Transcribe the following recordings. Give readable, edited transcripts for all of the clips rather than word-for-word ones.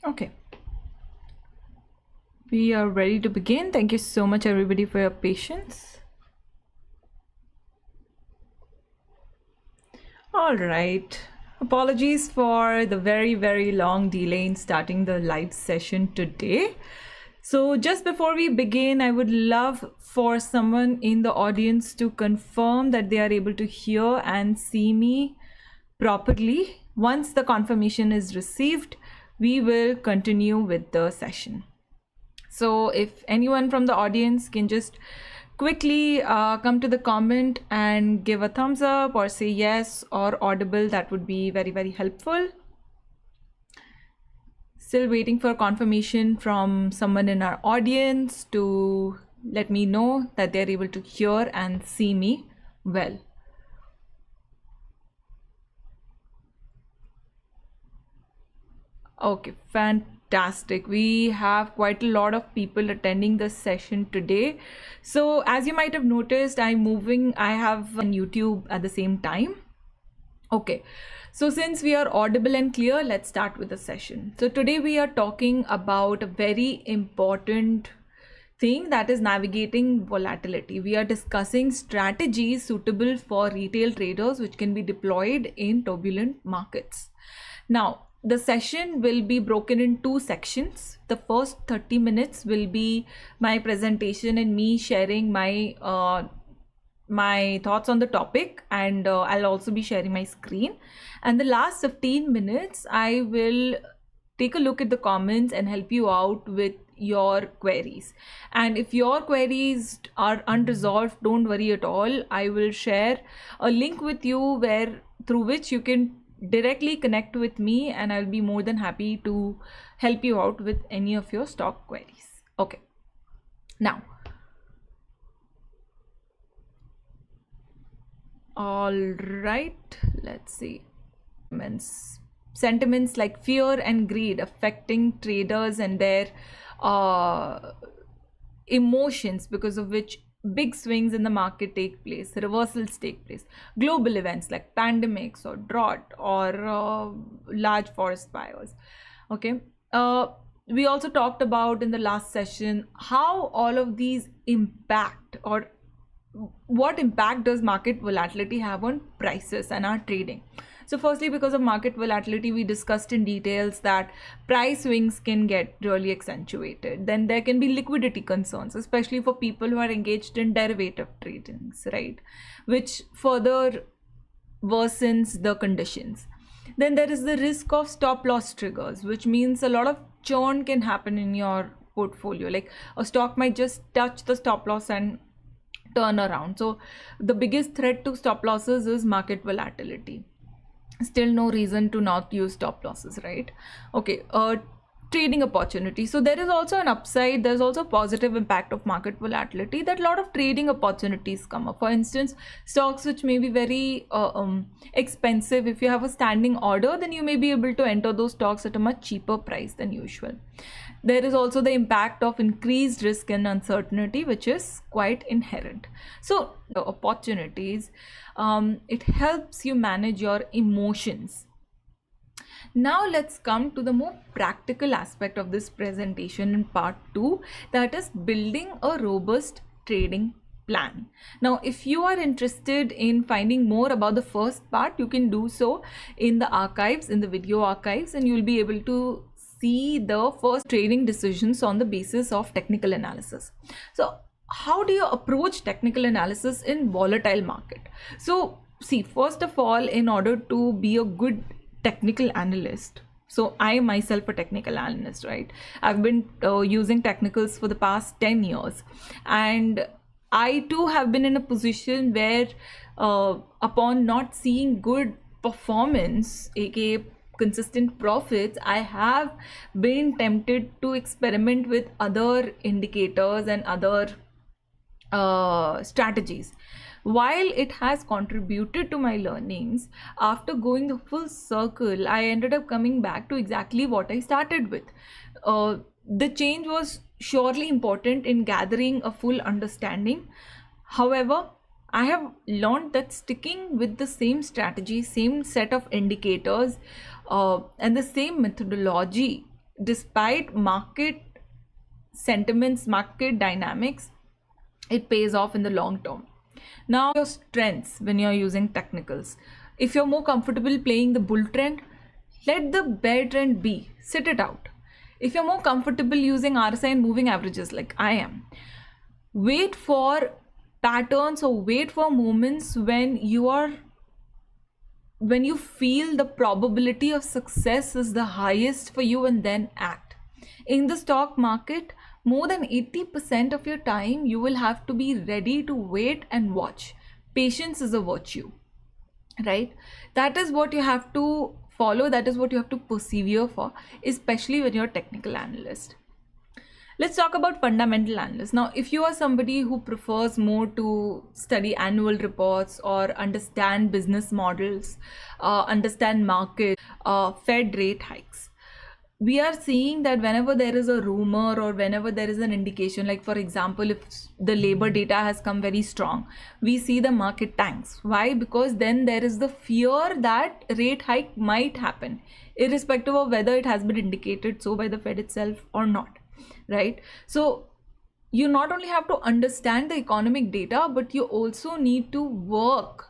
Okay, we are ready to begin. Thank you so much, everybody, for your patience. All right. Apologies for the very long delay in starting the live session today. So just before we begin, I would love for someone in the audience to confirm that they are able to hear and see me properly. Once the confirmation is received, we will continue with the session. So if anyone from the audience can just quickly come to the comment and give a thumbs up or say yes or audible, that would be very helpful. Still waiting for confirmation from someone in our audience to let me know that they're able to hear and see me well. Okay, fantastic. We have quite a lot of people attending this session today. So as you might have noticed, I have on YouTube at the same time. Okay, so since we are audible and clear, let's start with the session. So today we are talking about a very important thing, that is navigating volatility. We are discussing strategies suitable for retail traders which can be deployed in turbulent markets. Now, the session will be broken in two sections. The first 30 minutes will be my presentation and me sharing my thoughts on the topic, and I'll also be sharing my screen. And the last 15 minutes, I will take a look at the comments and help you out with your queries. And if your queries are unresolved, don't worry at all. I will share a link with you through which you can directly connect with me, and I'll be more than happy to help you out with any of your stock queries. Okay, now, all right, let's see. Sentiments like fear and greed affecting traders and their emotions, because of which big swings in the market take place, reversals take place, global events like pandemics or drought or large forest fires. Okay, we also talked about in the last session how all of these impact, or what impact does market volatility have on prices and our trading. So firstly, because of market volatility, we discussed in details that price swings can get really accentuated. Then there can be liquidity concerns, especially for people who are engaged in derivative tradings, right? Which further worsens the conditions. Then there is the risk of stop loss triggers, which means a lot of churn can happen in your portfolio. Like a stock might just touch the stop loss and turn around. So the biggest threat to stop losses is market volatility. Still no reason to not use stop losses, right? Okay, trading opportunity. So there is also an upside. There's also a positive impact of market volatility, that a lot of trading opportunities come up. For instance, stocks which may be very expensive, if you have a standing order, then you may be able to enter those stocks at a much cheaper price than usual. There is also the impact of increased risk and uncertainty, which is quite inherent. So the opportunities, it helps you manage your emotions. Now let's come to the more practical aspect of this presentation in part 2, that is building a robust trading plan. Now, if you are interested in finding more about the first part, you can do so in the archives, in the video archives, and you'll be able to see the first trading decisions on the basis of technical analysis. So how do you approach technical analysis in volatile market? So see, first of all, in order to be a good technical analyst, so I myself a technical analyst, right? I've been using technicals for the past 10 years, and I too have been in a position where upon not seeing good performance, aka consistent profits, I have been tempted to experiment with other indicators and other strategies. While it has contributed to my learnings, after going the full circle, I ended up coming back to exactly what I started with. The change was surely important in gathering a full understanding. However, I have learned that sticking with the same strategy, same set of indicators, and the same methodology despite market sentiments, market dynamics, it pays off in the long term. Now, your strengths when you're using technicals. If you're more comfortable playing the bull trend, let the bear trend be, sit it out. If you're more comfortable using RSI and moving averages like I am, wait for patterns or wait for moments when you feel the probability of success is the highest for you, and then act. In the stock market, more than 80% of your time you will have to be ready to wait and watch. Patience is a virtue, right? That is what you have to follow, that is what you have to persevere for, especially when you're a technical analyst. Let's talk about fundamental analysts. Now, if you are somebody who prefers more to study annual reports or understand business models, understand market, Fed rate hikes, we are seeing that whenever there is a rumor or whenever there is an indication, like for example, if the labor data has come very strong, we see the market tanks. Why? Because then there is the fear that rate hike might happen, irrespective of whether it has been indicated so by the Fed itself or not, right? So you not only have to understand the economic data, but you also need to work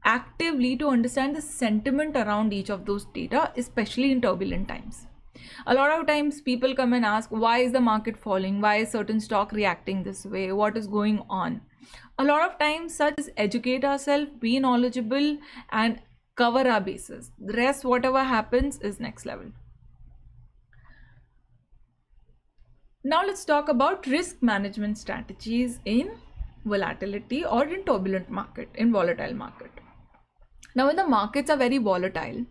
actively to understand the sentiment around each of those data, especially in turbulent times. A lot of times people come and ask, why is the market falling? Why is certain stock reacting this way? What is going on? A lot of times, such as educate ourselves, be knowledgeable, and cover our bases. The rest, whatever happens, is next level. Now let's talk about risk management strategies in volatility or in turbulent market, in volatile market. Now, when the markets are very volatile,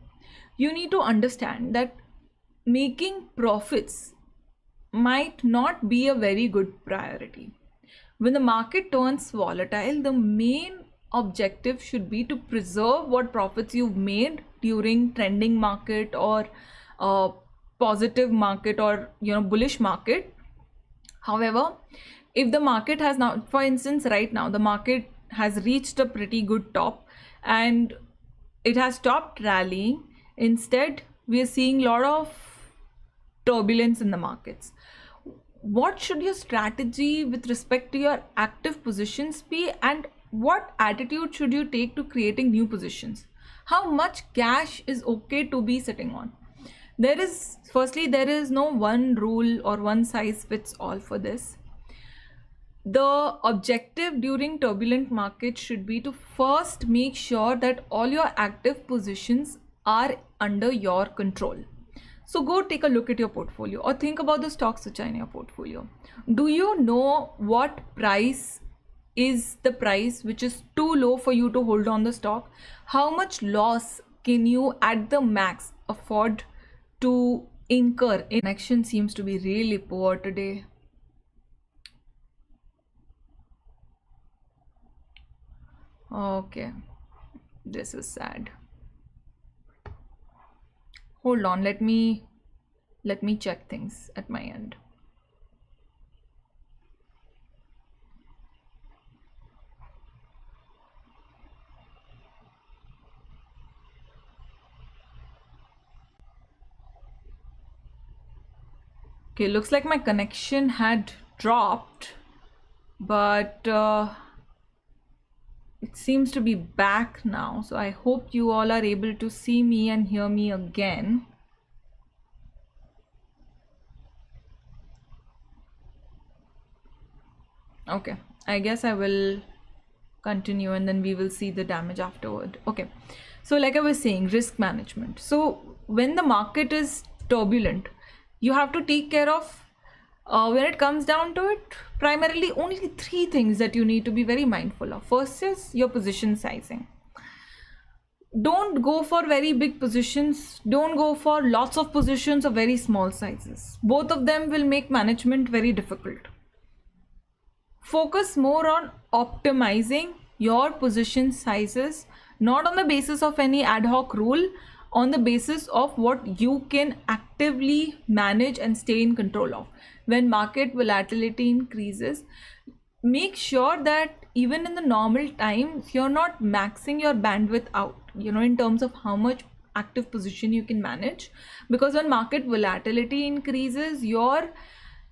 you need to understand that making profits might not be a very good priority. When the market turns volatile, the main objective should be to preserve what profits you've made during trending market or positive market or bullish market. However, if the market has now, for instance, right now the market has reached a pretty good top and it has stopped rallying, instead we are seeing a lot of turbulence in the markets. What should your strategy with respect to your active positions be, and what attitude should you take to creating new positions? How much cash is okay to be sitting on? There is no one rule or one size fits all for this. The objective during turbulent markets should be to first make sure that all your active positions are under your control. So go take a look at your portfolio or think about the stocks which are in your portfolio. Do you know what price is the price which is too low for you to hold on the stock? How much loss can you at the max afford to incur? Connection seems to be really poor today. Okay, this is sad. Hold on, let me check things at my end. Okay, looks like my connection had dropped, but it seems to be back now. So I hope you all are able to see me and hear me again. Okay, I guess I will continue and then we will see the damage afterward. Okay, so like I was saying, risk management. So when the market is turbulent, you have to take care of, when it comes down to it, primarily only 3 things that you need to be very mindful of. First is your position sizing. Don't go for very big positions. Don't go for lots of positions or very small sizes. Both of them will make management very difficult. Focus more on optimizing your position sizes, not on the basis of any ad hoc rule, on the basis of what you can actively manage and stay in control of. When market volatility increases, make sure that even in the normal times, you're not maxing your bandwidth out, in terms of how much active position you can manage, because when market volatility increases, your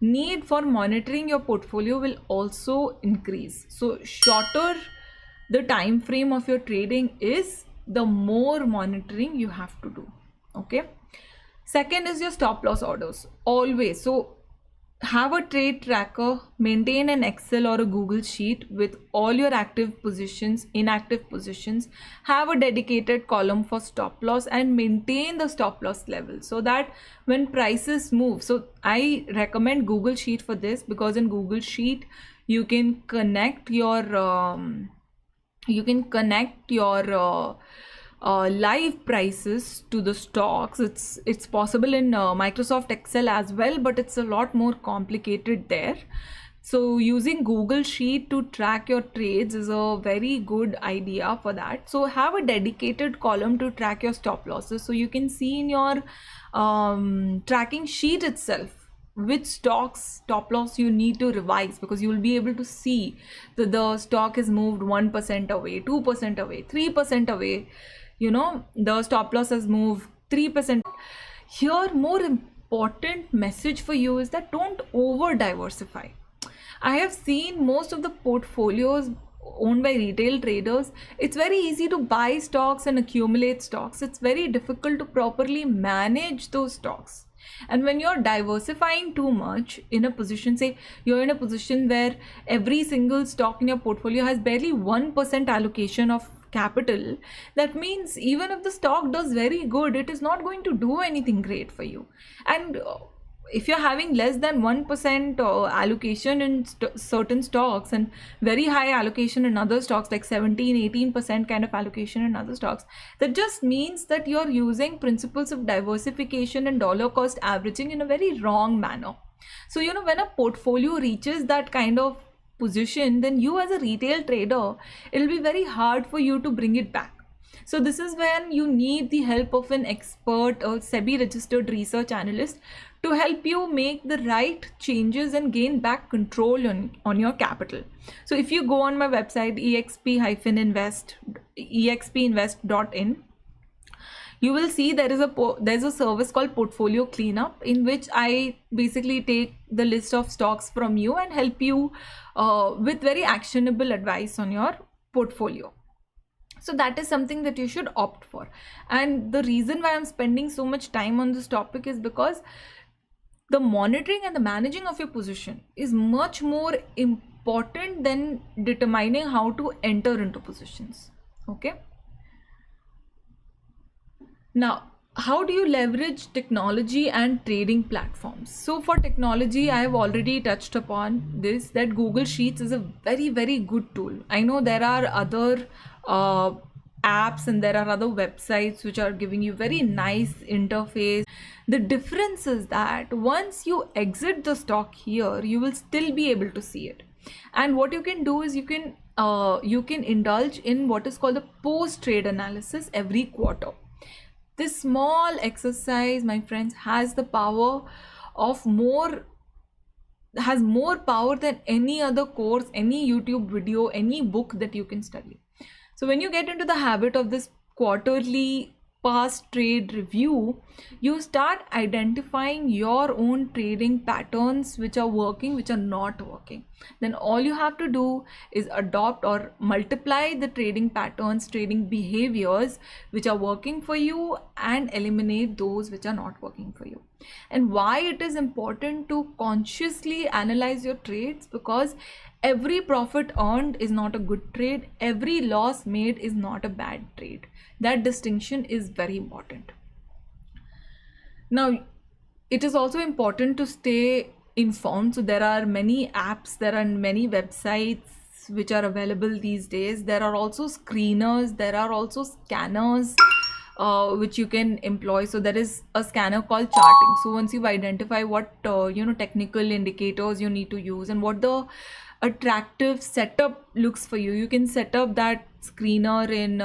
need for monitoring your portfolio will also increase. So shorter the time frame of your trading is, the more monitoring you have to do. Okay. Second is your stop loss orders. Always. So have a trade tracker, maintain an Excel or a Google sheet with all your active positions, inactive positions, have a dedicated column for stop loss, and maintain the stop loss level so that when prices move. So I recommend Google Sheet for this, because in Google Sheet you can connect your live prices to the stocks. It's possible in Microsoft Excel as well, but it's a lot more complicated there. So using Google Sheet to track your trades is a very good idea for that. So have a dedicated column to track your stop losses, so you can see in your tracking sheet itself which stocks stop loss you need to revise, because you will be able to see that the stock is moved 1% away, 2% away, 3% away. The stop loss has moved 3%. Here, more important message for you is that don't over diversify. I have seen most of the portfolios owned by retail traders. It's very easy to buy stocks and accumulate stocks. It's very difficult to properly manage those stocks. And when you're diversifying too much in a position, say you're in a position where every single stock in your portfolio has barely 1% allocation of capital, that means even if the stock does very good, it is not going to do anything great for you. And if you're having less than 1% allocation in certain stocks and very high allocation in other stocks, like 17-18% kind of allocation in other stocks, that just means that you're using principles of diversification and dollar cost averaging in a very wrong manner. So when a portfolio reaches that kind of position, then you as a retail trader, it'll be very hard for you to bring it back. So this is when you need the help of an expert or SEBI registered research analyst to help you make the right changes and gain back control on your capital. So if you go on my website exp-invest.in, you will see there's a service called Portfolio Cleanup, in which I basically take the list of stocks from you and help you with very actionable advice on your portfolio. So that is something that you should opt for. And the reason why I'm spending so much time on this topic is because the monitoring and the managing of your position is much more important than determining how to enter into positions. Okay. Now, how do you leverage technology and trading platforms? So for technology, I have already touched upon this, that Google Sheets is a very, very good tool. I know there are other apps and there are other websites which are giving you very nice interface. The difference is that once you exit the stock here, you will still be able to see it. And what you can do is you can indulge in what is called the post-trade analysis every quarter. This small exercise, my friends, has more power than any other course, any YouTube video, any book that you can study. So when you get into the habit of this quarterly past trade review, you start identifying your own trading patterns which are working, which are not working. Then all you have to do is adopt or multiply the trading patterns, trading behaviors which are working for you, and eliminate those which are not working for you. And why it is important to consciously analyze your trades? Because every profit earned is not a good trade. Every loss made is not a bad trade. That distinction is very important. Now, it is also important to stay informed. So there are many apps, there are many websites which are available these days. There are also screeners, there are also scanners which you can employ. So there is a scanner called charting. So once you've identified what technical indicators you need to use and what the attractive setup looks for you. You can set up that screener in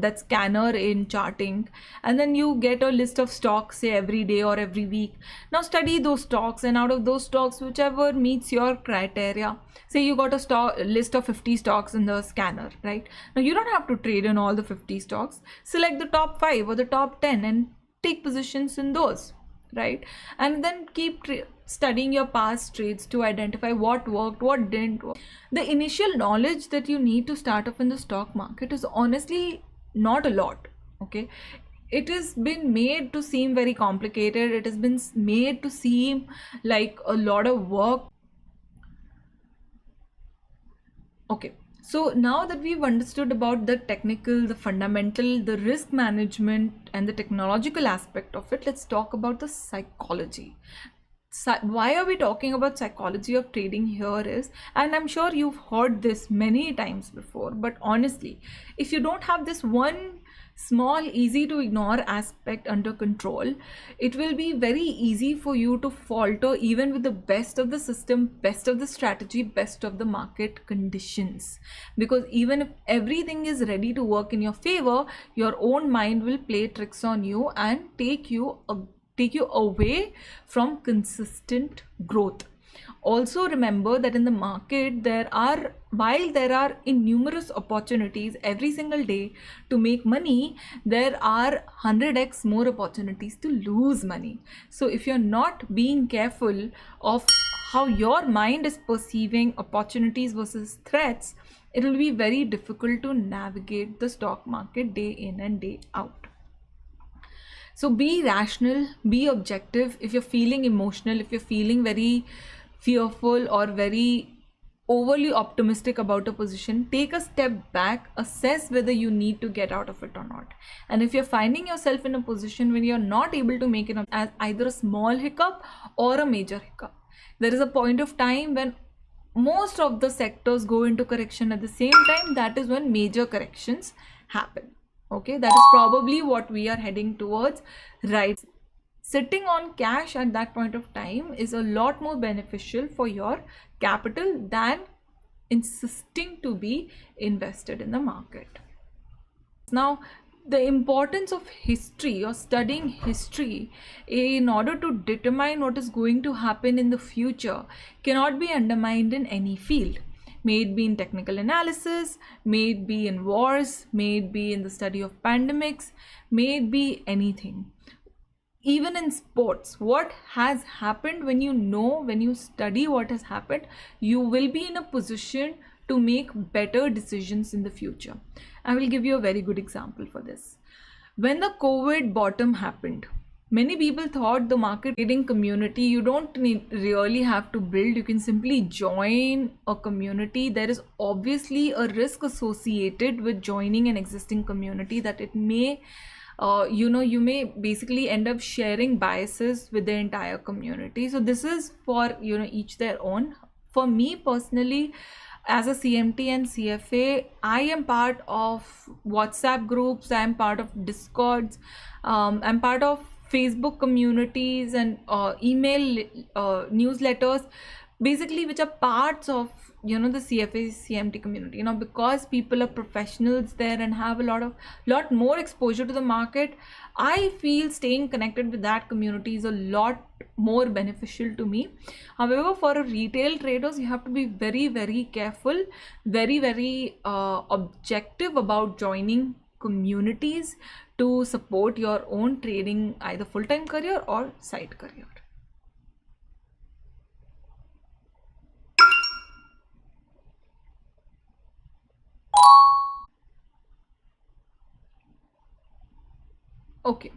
that scanner in charting, and then you get a list of stocks, say every day or every week. Now study those stocks, and out of those stocks, whichever meets your criteria, say you got a stock list of 50 stocks in the scanner, right? Now you don't have to trade in all the 50 stocks. Select the top 5 or the top 10 and take positions in those, right? And then keep studying your past trades to identify what worked, what didn't work. The initial knowledge that you need to start off in the stock market is honestly not a lot, okay? It has been made to seem very complicated. It has been made to seem like a lot of work. Okay, so now that we've understood about the technical, the fundamental, the risk management, and the technological aspect of it, let's talk about the psychology. Why are we talking about psychology of trading here is, and I'm sure you've heard this many times before, but honestly, if you don't have this one small, easy to ignore aspect under control, it will be very easy for you to falter even with the best of the system, best of the strategy, best of the market conditions. Because even if everything is ready to work in your favor, your own mind will play tricks on you and take you away from consistent growth. Also remember that in the market, while there are innumerous opportunities every single day to make money, there are 100x more opportunities to lose money. So if you're not being careful of how your mind is perceiving opportunities versus threats, it will be very difficult to navigate the stock market day in and day out. So be rational, be objective. If you're feeling emotional, if you're feeling very fearful or very overly optimistic about a position, take a step back, assess whether you need to get out of it or not. And if you're finding yourself in a position when you're not able to make it as either a small hiccup or a major hiccup, there is a point of time when most of the sectors go into correction at the same time. That is when major corrections happen. Okay, that is probably what we are heading towards, right? Sitting on cash at that point of time is a lot more beneficial for your capital than insisting to be invested in the market. Now, the importance of history or studying history in order to determine what is going to happen in the future cannot be undermined in any field. May it be in technical analysis, may it be in wars, may it be in the study of pandemics, may it be anything. Even in sports, what has happened, when you study what has happened, you will be in a position to make better decisions in the future. I will give you a very good example for this. When the COVID bottom happened, many people thought the market trading community, you don't really have to build, you can simply join a community. There is obviously a risk associated with joining an existing community, that it may you may basically end up sharing biases with the entire community. So this is for each their own. For me personally, as a CMT and CFA, I am part of WhatsApp groups, I am part of Discords, I'm part of Facebook communities and email newsletters, basically, which are parts of the CFA CMT community. Because people are professionals there and have a lot more exposure to the market, I feel staying connected with that community is a lot more beneficial to me. However, for a retail traders, you have to be very, very careful, very, very objective about joining communities to support your own trading, either full-time career or side career. Okay.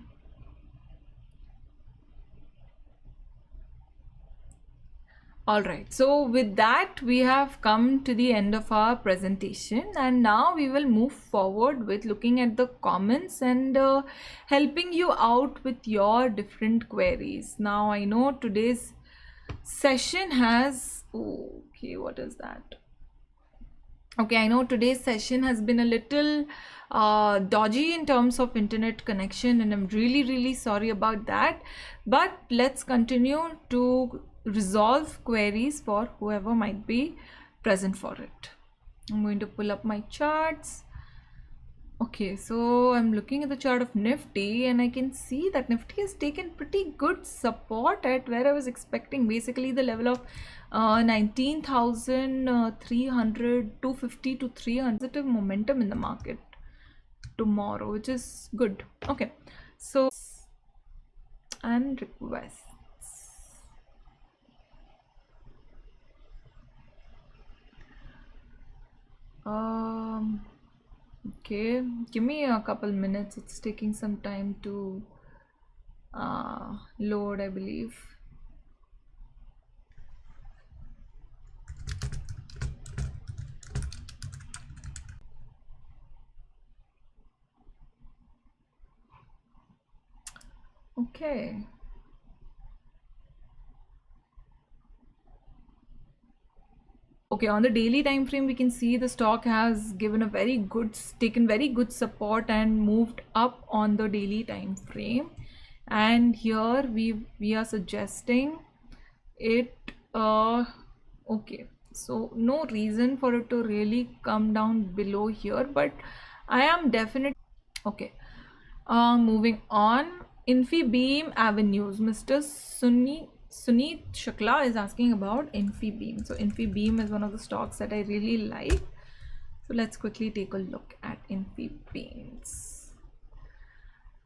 All right, so with that, we have come to the end of our presentation, and now we will move forward with looking at the comments and helping you out with your different queries. Now, I know today's session has, okay, what is that? Okay, I know today's session has been a little dodgy in terms of internet connection, and I'm really, really sorry about that. But let's continue to resolve queries for whoever might be present for it. I'm going to pull up my charts. Okay, so I'm looking at the chart of Nifty and I can see that Nifty has taken pretty good support at where I was expecting, basically the level of 19,300, 250 to 300. Positive momentum in the market tomorrow, which is good. Okay, so and requests. Okay, give me a couple minutes. It's taking some time to load, I believe. Okay. Okay, on the daily time frame, we can see the stock has given a very good, taken very good support and moved up on the daily time frame. And here we are suggesting it. Okay, so no reason for it to really come down below here, but I am definitely okay. Moving on, Infibeam Avenues. Mr. Suneet Shukla is asking about Infibeam. So Infibeam is one of the stocks that I really like. So let's quickly take a look at Infibeams.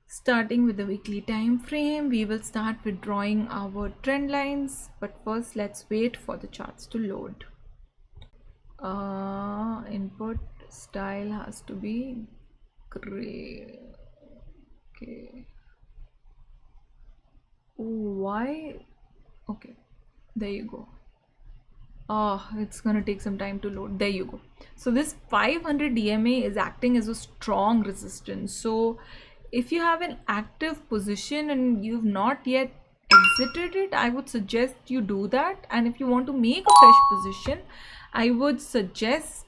Starting with the weekly time frame, we will start withdrawing our trend lines. But first, let's wait for the charts to load. Input style has to be gray. Okay. Why? Okay, there you go. It's gonna take some time to load. There you go. So this 500 DMA is acting as a strong resistance. So if you have an active position and you've not yet exited it, I would suggest you do that. And if you want to make a fresh position, I would suggest